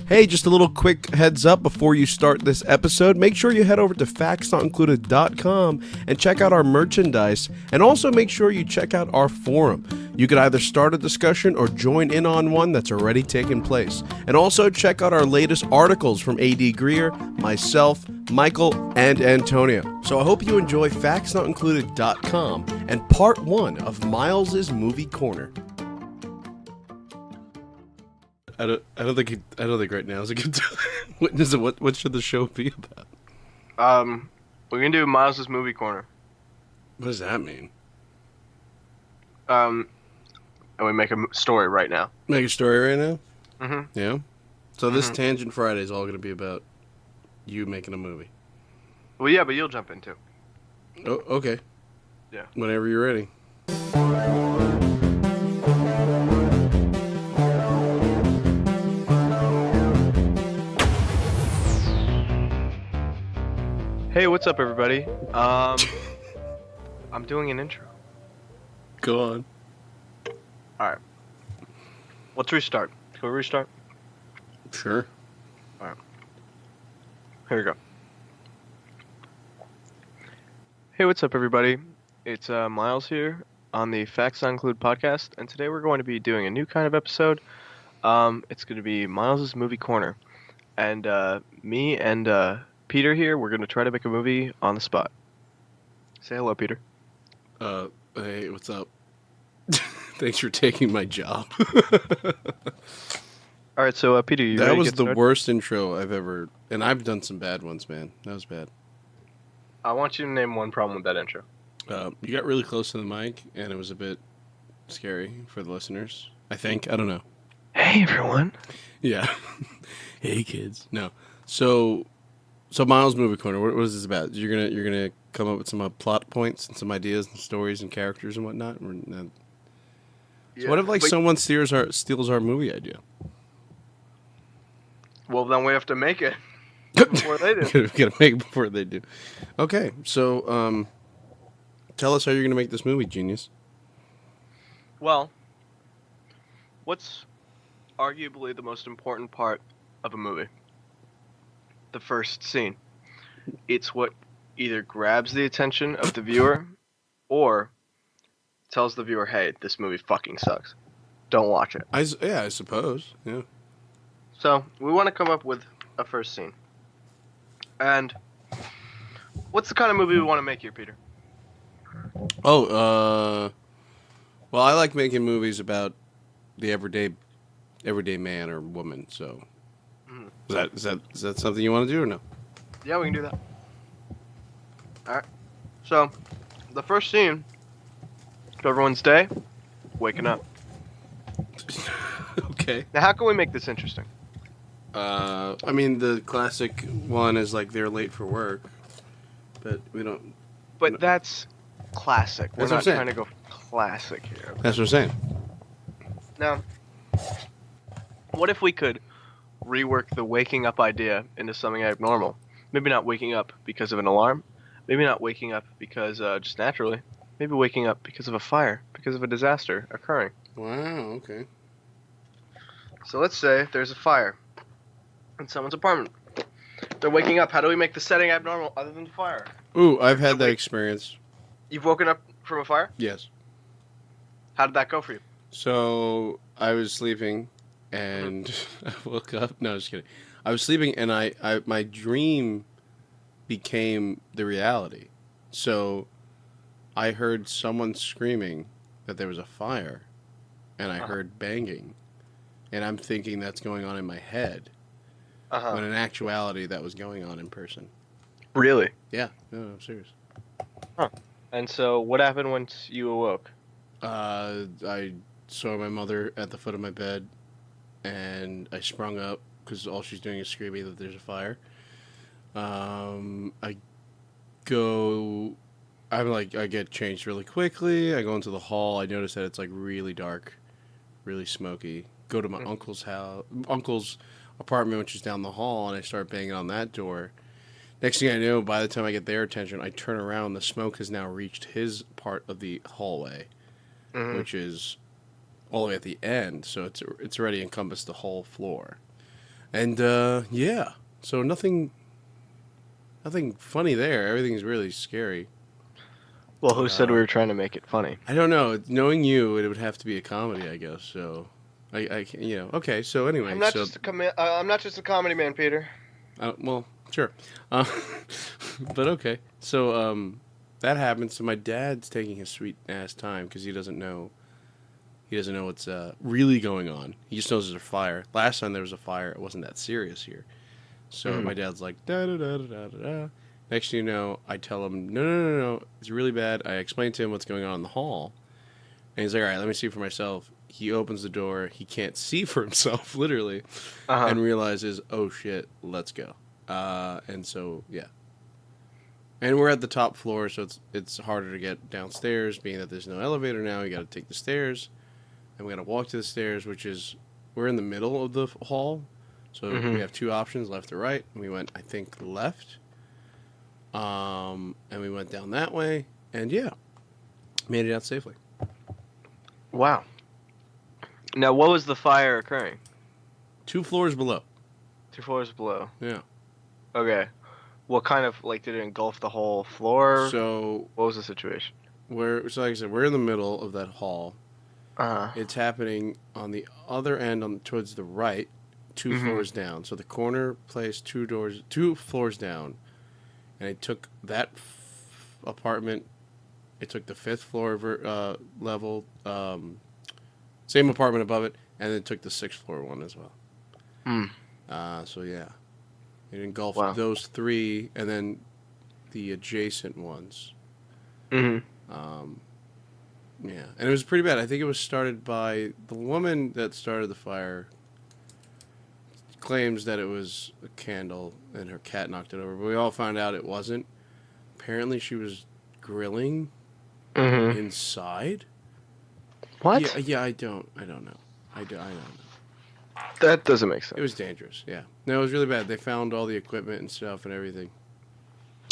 Hey, just a little quick heads up before you start this episode. Make sure you head over to factsnotincluded.com and check out our merchandise. And also make sure you check out our forum. You can either start a discussion or join in on one that's already taken place. And also check out our latest articles from A.D. Greer, myself, Michael, and Antonio. So I hope you enjoy factsnotincluded.com and part 1 of Miles's Movie Corner. I don't think right now is a good time. What should the show be about? We're gonna do Miles's Movie Corner. What does that mean? And we make a story right now. Make a story right now? Mm-hmm. Yeah? So this Tangent Friday is all going to be about you making a movie. Well, yeah, but you'll jump in too. Oh, okay. Yeah. Whenever you're ready. Hey, what's up, everybody? I'm doing an intro. Go on. All right. Let's restart. Can we restart? Sure. All right. Here we go. Hey, what's up, everybody? It's Miles here on the Facts Not Include podcast, and today we're going to be doing a new kind of episode. It's going to be Miles's Movie Corner, and me and Peter here, we're going to try to make a movie on the spot. Say hello, Peter. Hey, what's up? Thanks for taking my job. All right, so Peter, you ready That to was get the started? worst intro I've ever... And I've done some bad ones, man. That was bad. I want you to name one problem with that intro. You got really close to the mic, and it was a bit scary for the listeners. I think. I don't know. Hey, everyone. Yeah. Hey, kids. No. So Miles Movie Corner. What is this about? You're gonna come up with some plot points and some ideas and stories and characters and whatnot. So what if someone steals our movie idea? Well, then we have to make it before they do. Gotta make it before they do. Okay. So tell us how you're gonna make this movie, genius. Well, what's arguably the most important part of a movie? The first scene. It's what either grabs the attention of the viewer or tells the viewer, hey, this movie fucking sucks. Don't watch it. I suppose. Yeah. So, we want to come up with a first scene. And what's the kind of movie we want to make here, Peter? Oh, well, I like making movies about the everyday man or woman. So, is that something you want to do or no? Yeah, we can do that. All right. So, the first scene of everyone's day, waking up. Okay. Now, how can we make this interesting? I mean, the classic one is like they're late for work, but we don't. But that's classic. We're That's what not I'm saying. trying to go classic here. That's what I'm saying. Now, what if we could rework the waking up idea into something abnormal? Maybe not waking up because of an alarm. Maybe not waking up because just naturally. Maybe waking up because of a fire, because of a disaster occurring. Wow. Okay. So let's say there's a fire in someone's apartment. They're waking up. How do we make the setting abnormal other than the fire? Ooh, I've had that experience. You've woken up from a fire? Yes. How did that go for you? So I was sleeping, and I woke up. No, just kidding. I was sleeping, and I my dream became the reality. So I heard someone screaming that there was a fire, and I heard banging, and I'm thinking that's going on in my head, when in actuality that was going on in person. Really? Yeah, no, I'm serious. Huh. And so what happened once you awoke? I saw my mother at the foot of my bed, and I sprung up because all she's doing is screaming that there's a fire. I get changed really quickly. I go into the hall. I notice that it's like really dark, really smoky. Go to my uncle's apartment, which is down the hall, and I start banging on that door. Next thing I know, by the time I get their attention, I turn around. The smoke has now reached his part of the hallway, which is all the way at the end. So it's already encompassed the whole floor. And yeah, so nothing funny there. Everything's really scary. Well, who said we were trying to make it funny? I don't know. Knowing you, it would have to be a comedy, I guess. So, okay. So anyway, I'm not just a comedy man, Peter. well, sure, uh, but okay. So that happens. So my dad's taking his sweet ass time because he doesn't know. He doesn't know what's really going on. He just knows there's a fire. Last time there was a fire, it wasn't that serious here. So my dad's like, da da da da da da. Next thing you know, I tell him, no, it's really bad. I explain to him what's going on in the hall. And he's like, all right, let me see for myself. He opens the door. He can't see for himself, literally, and realizes, oh shit, let's go. And so, yeah. And we're at the top floor, so it's harder to get downstairs, being that there's no elevator now. You got to take the stairs, and we got to walk to the stairs, we're in the middle of the hall. So we have two options, left or right. And we went, I think, left. And we went down that way. And yeah, made it out safely. Wow. Now, what was the fire occurring? 2 floors below. 2 floors below. Yeah. Okay. What kind of, did it engulf the whole floor? So what was the situation? So like I said, we're in the middle of that hall. It's happening on the other end, towards the right. 2 floors down. So the corner place 2 floors down. And it took that apartment. It took the 5th floor level, same apartment above it, and then took the 6th floor one as well. So yeah, it engulfed those 3, and then the adjacent ones. Yeah, and it was pretty bad. I think it was started by the woman that started the fire. Claims that it was a candle and her cat knocked it over, but we all found out it wasn't. Apparently, she was grilling inside. What? Yeah. I don't know. I don't know. That doesn't make sense. It was dangerous. Yeah. No, it was really bad. They found all the equipment and stuff and everything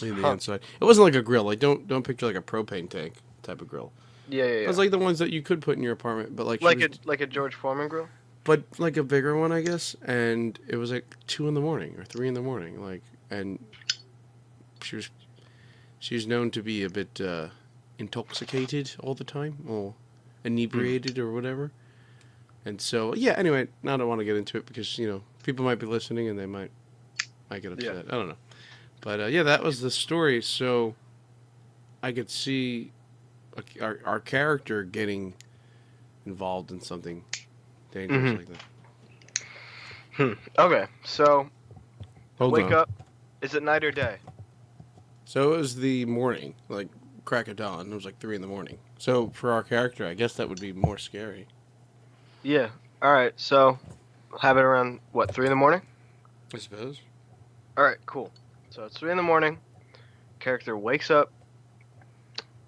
in the inside. It wasn't like a grill. Don't picture like a propane tank type of grill. Yeah. It was like the ones that you could put in your apartment, but like a George Foreman grill. But like a bigger one, I guess. And it was like 2 in the morning or 3 in the morning. And she's known to be a bit intoxicated all the time, or inebriated or whatever. And so, yeah. Anyway, now I don't want to get into it because people might be listening and they might get upset. I don't know. But yeah, that was the story. So I could see our character getting involved in something dangerous like that. Okay, so Wake up. Is it night or day? So it was the morning, like crack of dawn. It was like 3 in the morning. So for our character, I guess that would be more scary. Yeah. All right. So have it around 3 in the morning? I suppose. All right. Cool. So it's 3 in the morning. Character wakes up.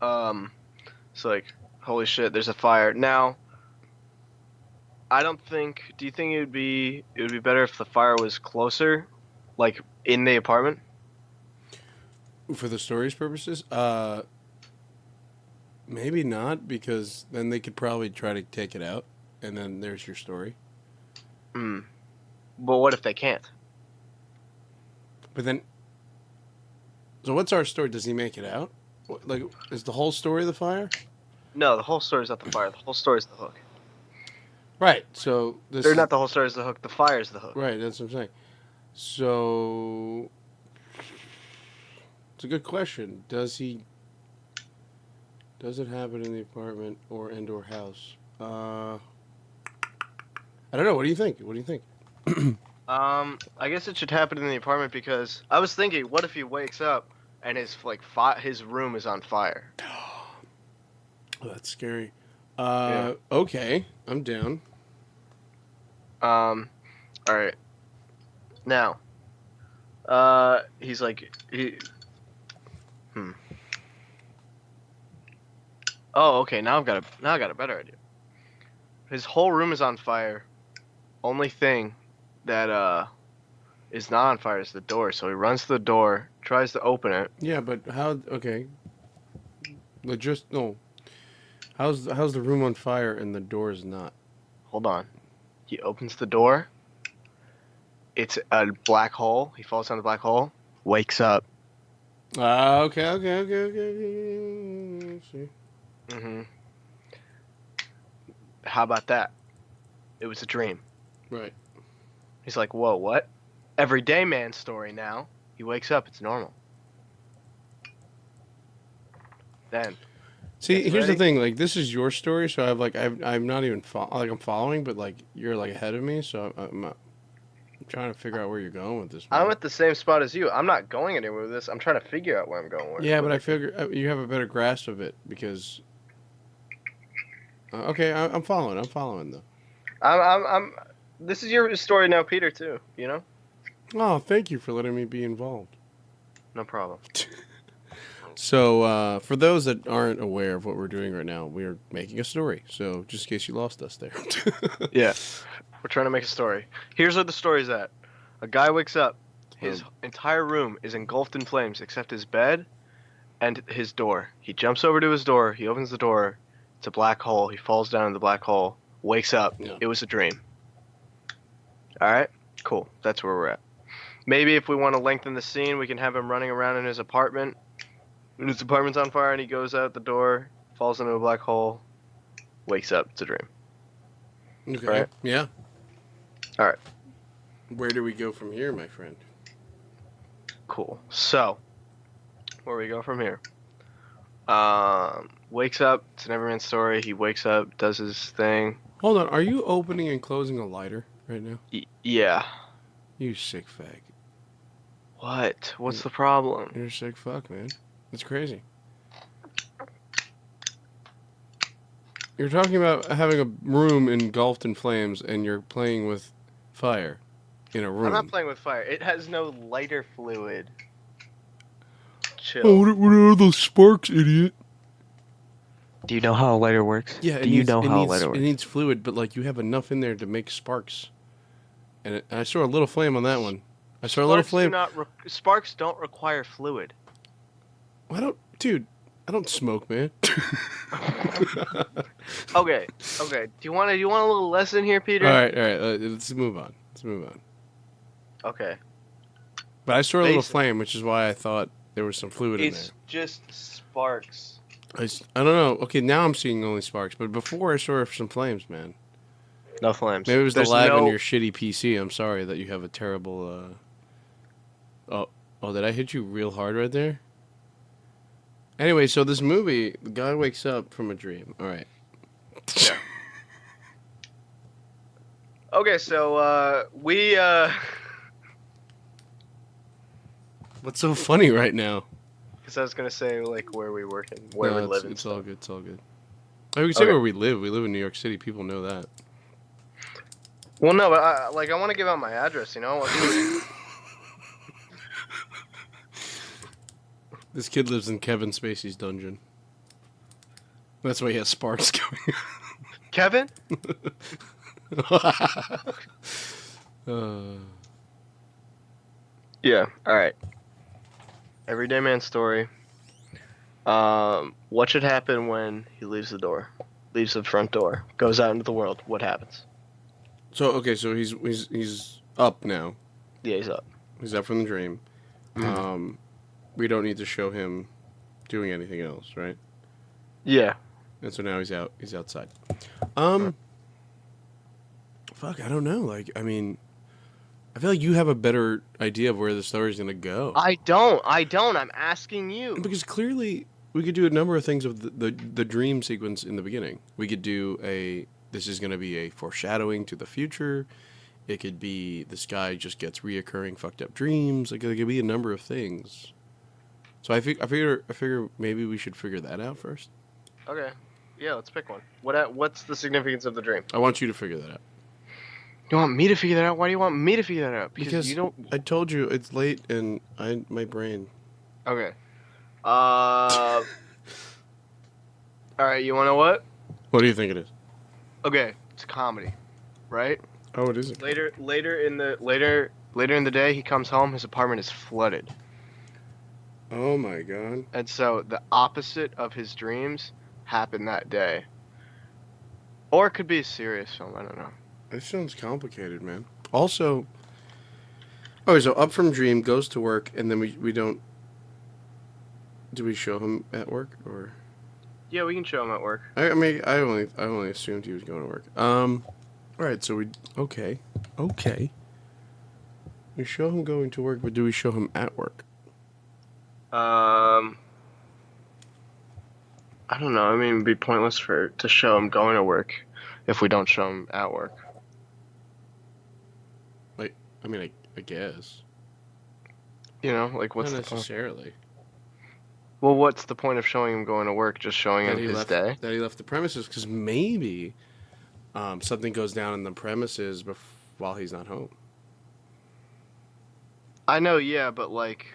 It's like, holy shit, there's a fire. Now, do you think it would be better if the fire was closer, like in the apartment? For the story's purposes, maybe not, because then they could probably try to take it out, and then there's your story. But what if they can't? But then, so what's our story? Does he make it out? Is the whole story the fire? No, the whole story's not the fire. The whole story's the hook. Right. So They're not the whole story's the hook. The fire's the hook. Right. That's what I'm saying. So it's a good question. Does it happen in the apartment or indoor house? I don't know. What do you think? I guess it should happen in the apartment because I was thinking, what if he wakes up and his room is on fire? Oh, that's scary. Yeah. Okay, I'm down. All right. Now, he's like Oh, okay. Now I got a better idea. His whole room is on fire. Only thing that is not on fire is the door. So he runs to the door, tries to open it. Yeah, but how? Okay. How's the room on fire and the door is not? Hold on. He opens the door, It's a black hole. He falls down the black hole, wakes up. Okay. See. Mm-hmm. How about that? It was a dream. Right. He's like, whoa, what? Everyday man story now. He wakes up, it's normal. Then. See, Gets here's the ready. thing. Like, this is your story, so I'm not even I'm following, but like you're like ahead of me, so I'm trying to figure out where you're going with this. Man. I'm at the same spot as you. I'm not going anywhere with this. I'm trying to figure out where I'm going with Yeah, but I it. figure you have a better grasp of it because. Okay, I'm following. I'm following though. I'm. This is your story now, Peter. Too. You know. Oh, thank you for letting me be involved. No problem. So, for those that aren't aware of what we're doing right now, we're making a story. So, just in case you lost us there. Yeah. We're trying to make a story. Here's where the story's at. A guy wakes up. His entire room is engulfed in flames except his bed and his door. He jumps over to his door. He opens the door. It's a black hole. He falls down in the black hole. Wakes up. Yeah. It was a dream. All right? Cool. That's where we're at. Maybe if we want to lengthen the scene, we can have him running around in his apartment. And his apartment's on fire and he goes out the door, falls into a black hole, wakes up. It's a dream. Okay. Right. Yeah. All right. Where do we go from here, my friend? Cool. So, where we go from here? Wakes up. It's an everyman story. He wakes up, does his thing. Hold on. Are you opening and closing a lighter right now? Yeah. You sick fag. What? What's the problem? You're a sick fuck, man. It's crazy. You're talking about having a room engulfed in flames and you're playing with fire in a room. I'm not playing with fire. It has no lighter fluid. Chill. Oh, what are those sparks, idiot? Do you know how a lighter works? Yeah, Do you know how a lighter It works? needs fluid, but like you have enough in there to make sparks. And I saw a little flame on that one. I saw a little flame. Sparks don't require fluid. Dude, I don't smoke, man. Okay. Do you want a little lesson here, Peter? All right. Let's move on. Okay. But I saw a little flame, which is why I thought there was some fluid in there. It's just sparks. I don't know. Okay, now I'm seeing only sparks, but before I saw some flames, man. No flames. Maybe it was the lag on your shitty PC. I'm sorry that you have a terrible. Oh, did I hit you real hard right there? Anyway, so this movie, the guy wakes up from a dream. All right. Yeah. Okay, so we. What's so funny right now? Because I was gonna say like where we work and where we live. It's all good. It's all good. I can say where we live. We live in New York City. People know that. Well, no, but I want to give out my address. You know. This kid lives in Kevin Spacey's dungeon. That's why he has sparks going. Kevin. Yeah. All right. Everyday man story. What should happen when he leaves the front door, goes out into the world? What happens? So he's up now. Yeah, he's up. He's up from the dream. Mm-hmm. We don't need to show him doing anything else, right? Yeah. And so now he's out. He's outside. Fuck, I don't know. Like, I mean, I feel like you have a better idea of where the story's gonna go. I don't. I'm asking you. Because clearly, we could do a number of things of the dream sequence in the beginning. We could do this is gonna be a foreshadowing to the future. It could be this guy just gets reoccurring fucked up dreams. Like, there could be a number of things. So I figure maybe we should figure that out first. Okay. Yeah, let's pick one. What's the significance of the dream? I want you to figure that out. You want me to figure that out? Why do you want me to figure that out? Because you don't. I told you it's late and my brain. Okay. All right. You want to know what? What do you think it is? Okay, it's a comedy, right? Oh, it isn't. Later in the day, he comes home. His apartment is flooded. Oh my god. And so the opposite of his dreams happened that day. Or it could be a serious film. I don't know. This sounds complicated, man. Also, Oh, so up from dream, goes to work, and then we don't. Do we show him at work or? Yeah, we can show him at work. I mean, I only assumed he was going to work. All right, so okay. We show him going to work, but do we show him at work? I don't know. I mean, it'd be pointless to show him going to work if we don't show him at work. Like, I mean, I guess. You know, like what's Not the point? necessarily. Well, what's the point of showing him going to work? Just showing him his day? That he left the premises because maybe something goes down in the premises while he's not home. I know, yeah, but like,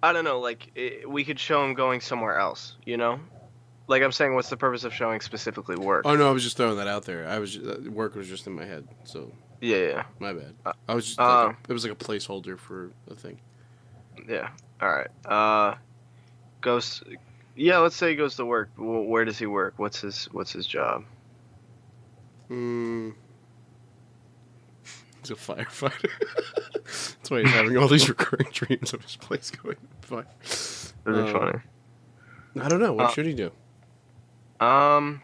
I don't know. Like, we could show him going somewhere else. You know, like I'm saying, what's the purpose of showing specifically work? Oh no, I was just throwing that out there. Work was just in my head, so Yeah. my bad. I was just it was like a placeholder for a thing. Yeah. All right. Goes. Yeah. Let's say he goes to work. Well, where does he work? What's his job? He's a firefighter. That's why he's having all these recurring dreams of his place going fire. That'd be funny. I don't know. What should he do? I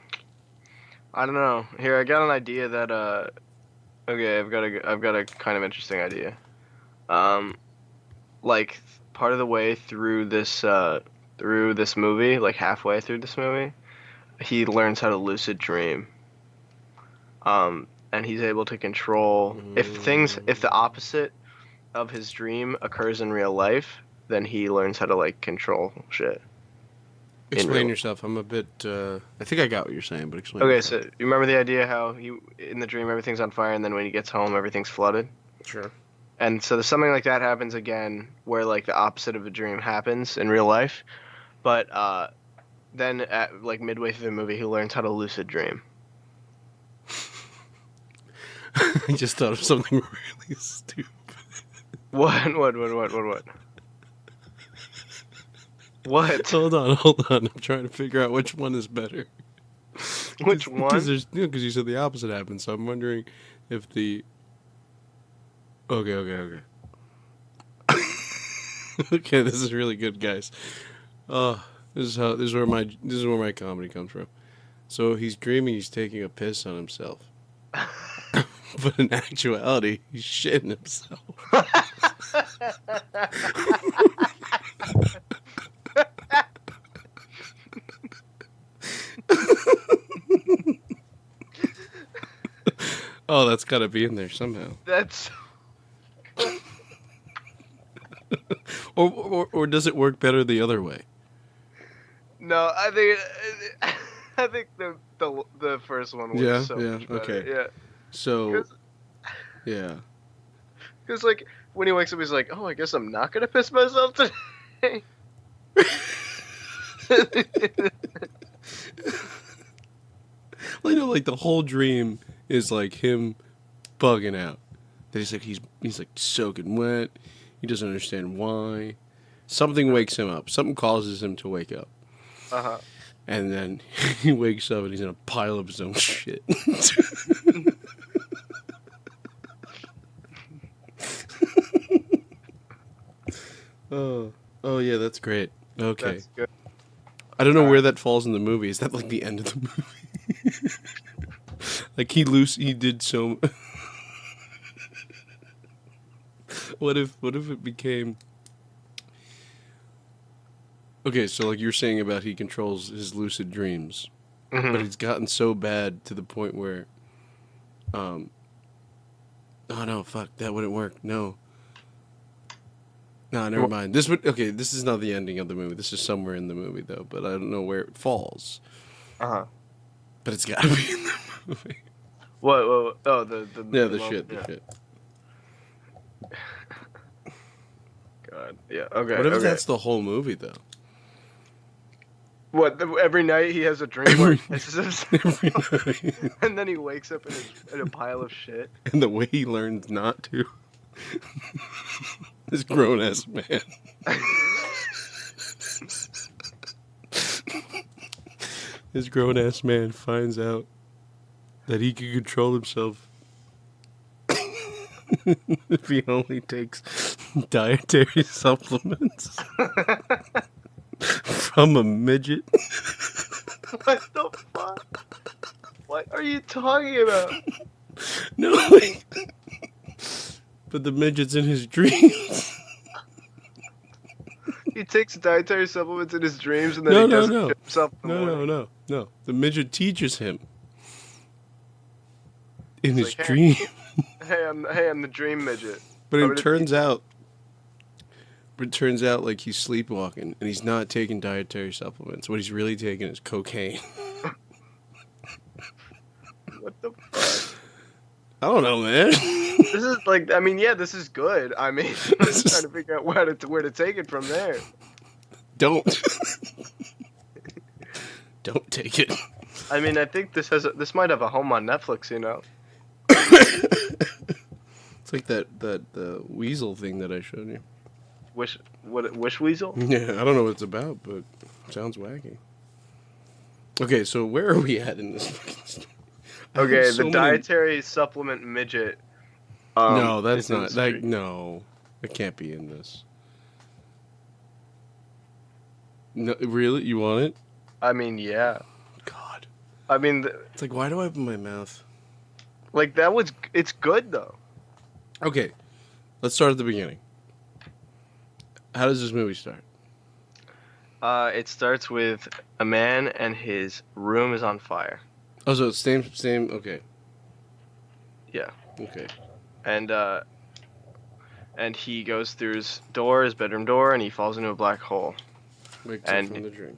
don't know. Here, I got an idea that okay, I've got a kind of interesting idea. Like part of the way through this movie, like halfway through this movie, he learns how to lucid dream. And he's able to control if the opposite of his dream occurs in real life, then he learns how to like control shit. Explain yourself. I'm a bit. I think I got what you're saying, but explain. Okay, yourself. so you remember the idea how in the dream everything's on fire, and then when he gets home everything's flooded? Sure. And so something like that happens again, where like the opposite of a dream happens in real life, but then at like midway through the movie he learns how to lucid dream. I just thought of something really stupid. What? What? Hold on. I'm trying to figure out which one is better. Which one? Because you said the opposite happened, so I'm wondering if the. Okay. Okay, this is really good, guys. This is where my comedy comes from. So he's dreaming he's taking a piss on himself. But in actuality, he's shitting himself. Oh, that's got to be in there somehow. That's. or does it work better the other way? No, I think the first one works so much better. Okay. Yeah. So. Yeah. Because like when he wakes up, he's like, "Oh, I guess I'm not gonna piss myself today." Well, like the whole dream is like him bugging out. That he's like soaking wet. He doesn't understand why. Something wakes him up. Something causes him to wake up. Uh-huh. And then he wakes up and he's in a pile of his own shit. Oh yeah, that's great. Okay. That's good. I don't know where that falls in the movie. Is that like the end of the movie? Like he did so. What if it became? Okay, so like you're saying about he controls his lucid dreams, Mm-hmm. but it's gotten so bad to the point where, oh no, fuck, that wouldn't work. No, never mind. This is not the ending of the movie. This is somewhere in the movie though, but I don't know where it falls. Uh-huh. But it's gotta be in the movie. What? Oh, the shit. God. Yeah. Okay. What if okay. that's the whole movie though? What? Every night he has a dream where he pisses himself, Every night. and then he wakes up in a pile of shit. And the way he learns not to. This grown ass man. This grown ass man finds out that he can control himself If he only takes dietary supplements from a midget. What the fuck? What are you talking about? No, like, but the midget's in his dreams. He takes dietary supplements in his dreams and then No, he no, doesn't no. shit himself in the morning. No. The midget teaches him in his It's like, dream. Hey, I'm the dream midget. But I'm it gonna turns out like he's sleepwalking and he's not taking dietary supplements. What he's really taking is cocaine. What the fuck? I don't know, man. This is like, I mean, yeah, this is good. I mean, I'm just trying to figure out where to take it from there. Don't take it. I mean, I think this might have a home on Netflix, you know. It's like the weasel thing that I showed you. Wish Weasel? Yeah, I don't know what it's about, but it sounds wacky. Okay, so where are we at in this fucking story? Okay, the dietary supplement midget. No, that's is in not. the Like, street. no, it can't be in this. No, really? You want it? I mean, yeah. God. I mean, It's like, why do I open my mouth? like it's good though. Okay, let's start at the beginning. How does this movie start? It starts with a man and his room is on fire. Oh, so it's same. Okay. Yeah. Okay. And he goes through his bedroom door, and he falls into a black hole. Wakes up from the dream.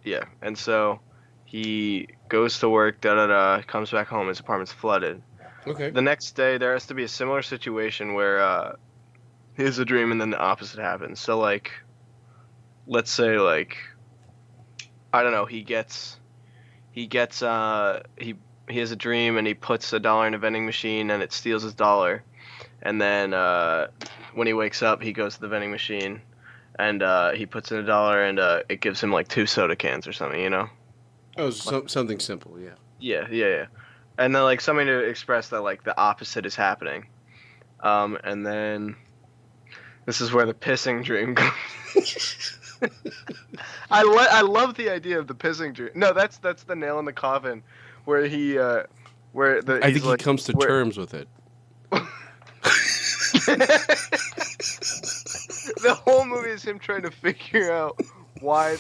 Yeah, and so he goes to work, comes back home, his apartment's flooded. Okay. The next day, there has to be a similar situation where he has a dream and then the opposite happens. So, like, let's say, like, I don't know, he has a dream and he puts $1 in a vending machine and it steals his dollar. And then when he wakes up, he goes to the vending machine and he puts in $1 and it gives him like 2 soda cans or something, you know? Oh, something simple, yeah. Yeah. And then like something to express that like the opposite is happening. And then this is where the pissing dream comes. I love the idea of the pissing dream. No, that's the nail in the coffin, where I think he comes to terms with it. The whole movie is him trying to figure out why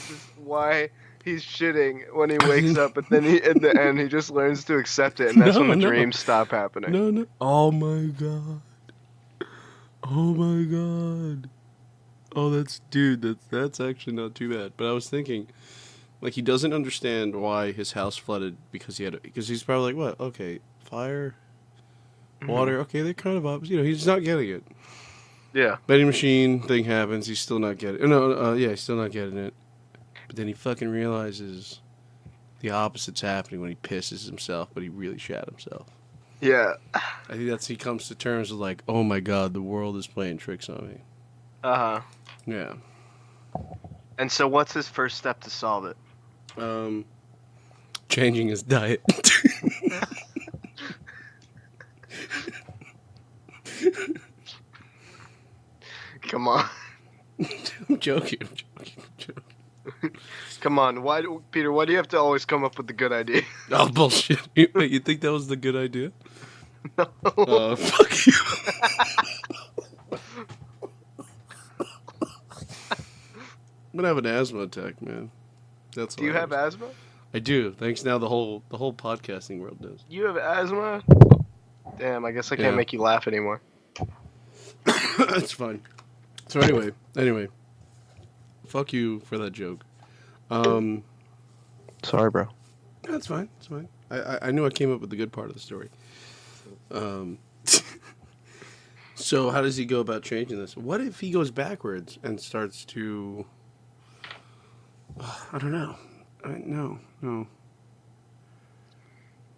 he's shitting when he wakes up, but then in the end he just learns to accept it, and that's when the dreams stop happening. No. Oh my god. Oh, that's actually not too bad. But I was thinking, like, he doesn't understand why his house flooded because he's probably like, what? Okay, fire, water. Okay, they're kind of opposite. You know, he's not getting it. Yeah. Vending machine thing happens. He's still not getting it. He's still not getting it. But then he fucking realizes the opposite's happening when he pisses himself, but he really shat himself. Yeah. I think he comes to terms with like, oh my god, the world is playing tricks on me. Uh-huh. Yeah. And so what's his first step to solve it? Changing his diet. Come on. I'm joking. Come on. Peter, why do you have to always come up with the good idea? Oh, bullshit. Wait, you think that was the good idea? No. Fuck you. I'm gonna have an asthma attack, man. That's Do you have asthma? I do. Thanks. Now the whole podcasting world does. You have asthma? Damn, I guess I can't make you laugh anymore. That's fine. So anyway, fuck you for that joke. Sorry, bro. That's fine. It's fine. I knew I came up with the good part of the story. So how does he go about changing this? What if he goes backwards and starts to? I don't know. No.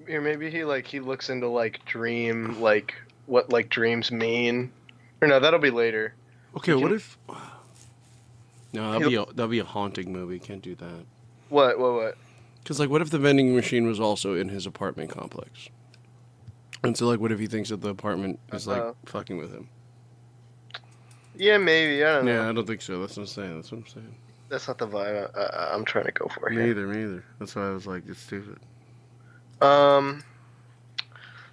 Or maybe he looks into like dream, like what like dreams mean. Or no, that'll be later. Okay, what if? No, that'd be a haunting movie. Can't do that. What? Because like, what if the vending machine was also in his apartment complex? And so, like, what if he thinks that the apartment is like fucking with him? Yeah, maybe. I don't know. Yeah, I don't think so. That's what I'm saying. That's what I'm saying. That's not the vibe I'm trying to go for here. Me either. That's why I was like, it's stupid.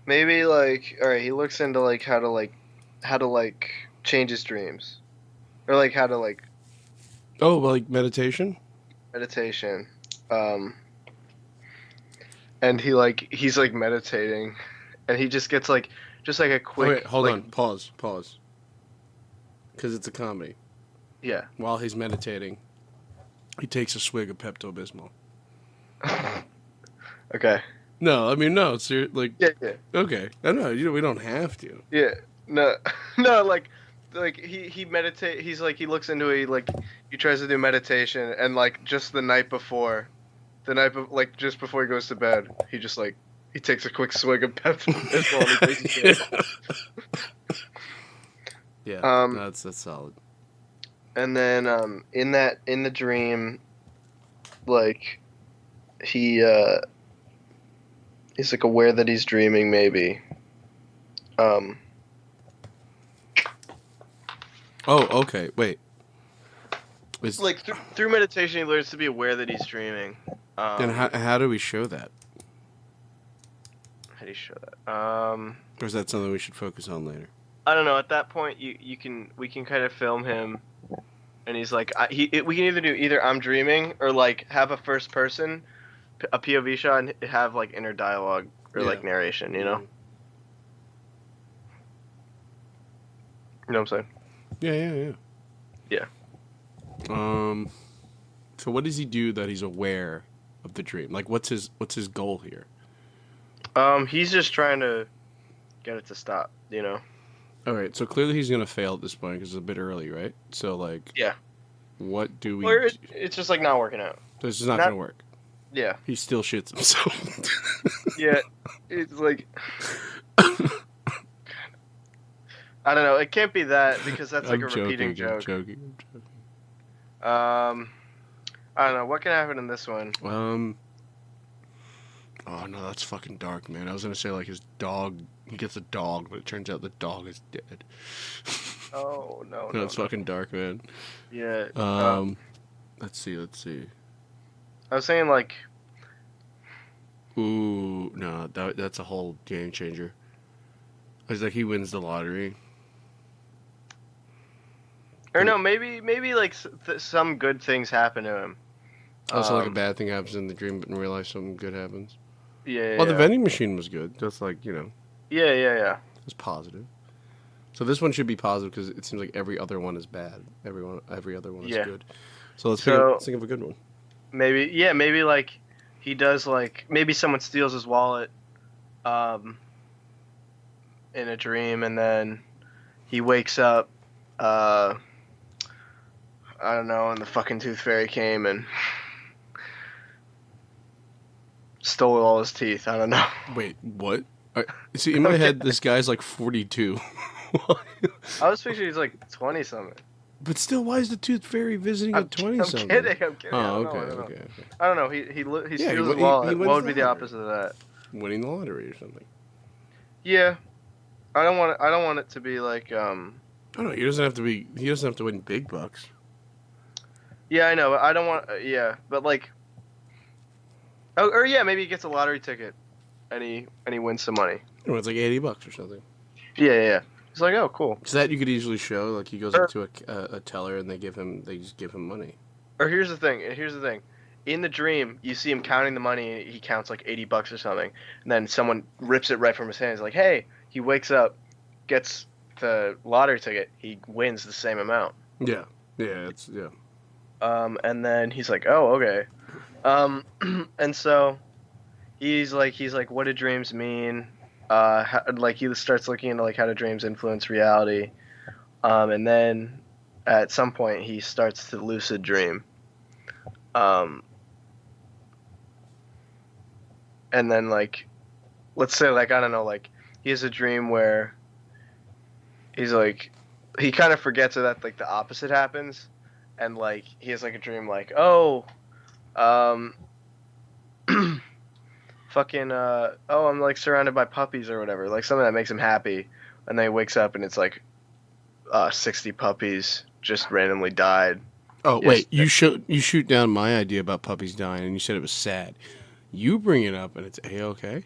Maybe like, all right, he looks into like how to change his dreams, or like how to like Oh, like meditation? meditation. And he's like meditating, and he just gets like a quick. Oh, wait, hold like, on. Pause. Because it's a comedy. Yeah. While he's meditating, he takes a swig of Pepto-Bismol. Okay. No, I mean, no. Like, Yeah. okay. I know. We don't have to. Yeah. No. No. Like he meditate. He's like he looks into it. Like he tries to do meditation, and like just the night before, like just before he goes to bed, he just like he takes a quick swig of Pepto-Bismol and he takes a shit. Yeah. That's solid. And then in the dream, like he's like aware that he's dreaming maybe. Oh, okay. Wait. It's like through meditation, he learns to be aware that he's dreaming. Then how do we show that? How do you show that? Or is that something we should focus on later? I don't know. At that point, we can kind of film him, and he's like, we can either I'm dreaming or like have a first person, a POV shot, and have like inner dialogue or like narration. You know. You know what I'm saying? Yeah. So what does he do that he's aware of the dream? Like, what's his goal here? He's just trying to get it to stop. You know. All right. So clearly he's gonna fail at this point because it's a bit early, right? So like. Yeah. What do we? Or it's just like not working out. This is not gonna work. Yeah. He still shits himself. Yeah. It's like. I don't know. It can't be that because that's like repeating joke. I'm joking. I don't know. What can happen in this one? Oh no, that's fucking dark, man. I was gonna say like his dog. He gets a dog, but it turns out the dog is dead. Oh no. That's fucking dark, man. Yeah. Let's see. I was saying like. Ooh, no, that's a whole game changer. It's like he wins the lottery. Or no, maybe like some good things happen to him. Also, like a bad thing happens in the dream, but in real life something good happens. Yeah. Well, the vending machine was good. That's like, you know. Yeah. It's positive. So this one should be positive because it seems like every other one is bad. Every other one is good. So let's think of a good one. Maybe like he does like maybe someone steals his wallet, in a dream, and then he wakes up. I don't know, and the fucking tooth fairy came and stole all his teeth. I don't know. Wait, what? See, in my head, this guy's like 42. I was picturing he's like 20 something. But still, why is the tooth fairy visiting at 20 something? I'm kidding. Oh, okay. I don't know. He steals his wallet. What would be the opposite of that? Winning the lottery or something. Yeah, I don't want it to be like I don't know. He doesn't have to win big bucks. Yeah, I know. But I don't want. But like. Oh, or yeah, maybe he gets a lottery ticket, and he wins some money. It's like $80 or something. Yeah. It's like, oh, cool. So that you could easily show. Like he goes up to a teller and they just give him money. Or here's the thing. In the dream, you see him counting the money. He counts like $80 or something, and then someone rips it right from his hands. Like, hey, he wakes up, gets the lottery ticket. He wins the same amount. Yeah. And then he's like, oh, okay. And so he's like, what do dreams mean? Like he starts looking into like how do dreams influence reality. And then at some point he starts to lucid dream. And then like, let's say like, I don't know, like he has a dream where he's like, he kind of forgets that like the opposite happens. And like, he has like a dream like, oh, fucking I'm like surrounded by puppies or whatever, like something that makes him happy, and then he wakes up and it's like 60 puppies just randomly died. Oh Yes. wait, you shoot down my idea about puppies dying, and you said it was sad. You bring it up, and it's A-okay.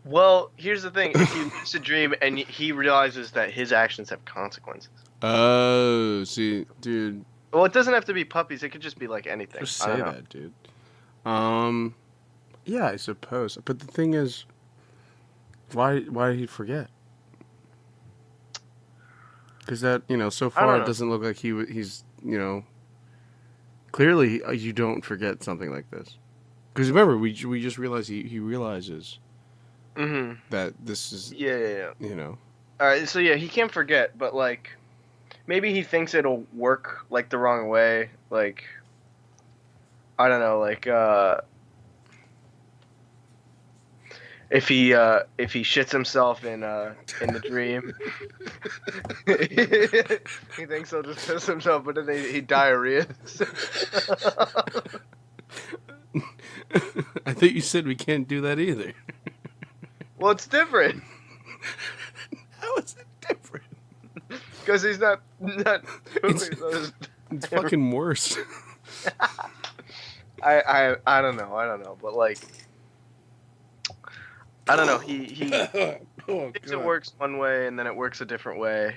Well, here's the thing: if you lucid dream and he realizes that his actions have consequences. Oh, see, dude. Well, it doesn't have to be puppies. It could just be like anything. Just I say don't know. that, dude. Yeah, I suppose. But the thing is, why did he forget? Because that, so far it doesn't look like he's, clearly you don't forget something like this. Because remember, we just realized he realizes that this is, Yeah. All right, so yeah, he can't forget, but like, maybe he thinks it'll work like the wrong way. Like, I don't know, like if he shits himself in the dream, he thinks he'll just piss himself, but then he diarrhea. I think you said we can't do that either. Well, it's different. How is it different? Because he's not It's fucking worse. I don't know, but like, I don't know. He thinks it works one way and then it works a different way.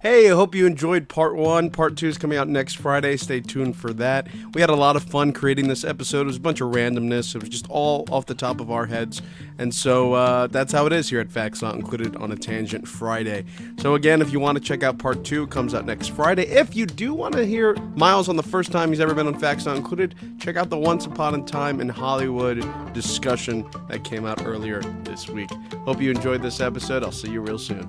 Hey, I hope you enjoyed part 1. Part 2 is coming out next Friday. Stay tuned for that. We had a lot of fun creating this episode. It was a bunch of randomness. It was just all off the top of our heads. And so that's how it is here at Facts Not Included on a Tangent Friday. So again, if you want to check out part 2, it comes out next Friday. If you do want to hear Miles on the first time he's ever been on Facts Not Included, check out the Once Upon a Time in Hollywood discussion that came out earlier this week. Hope you enjoyed this episode. I'll see you real soon.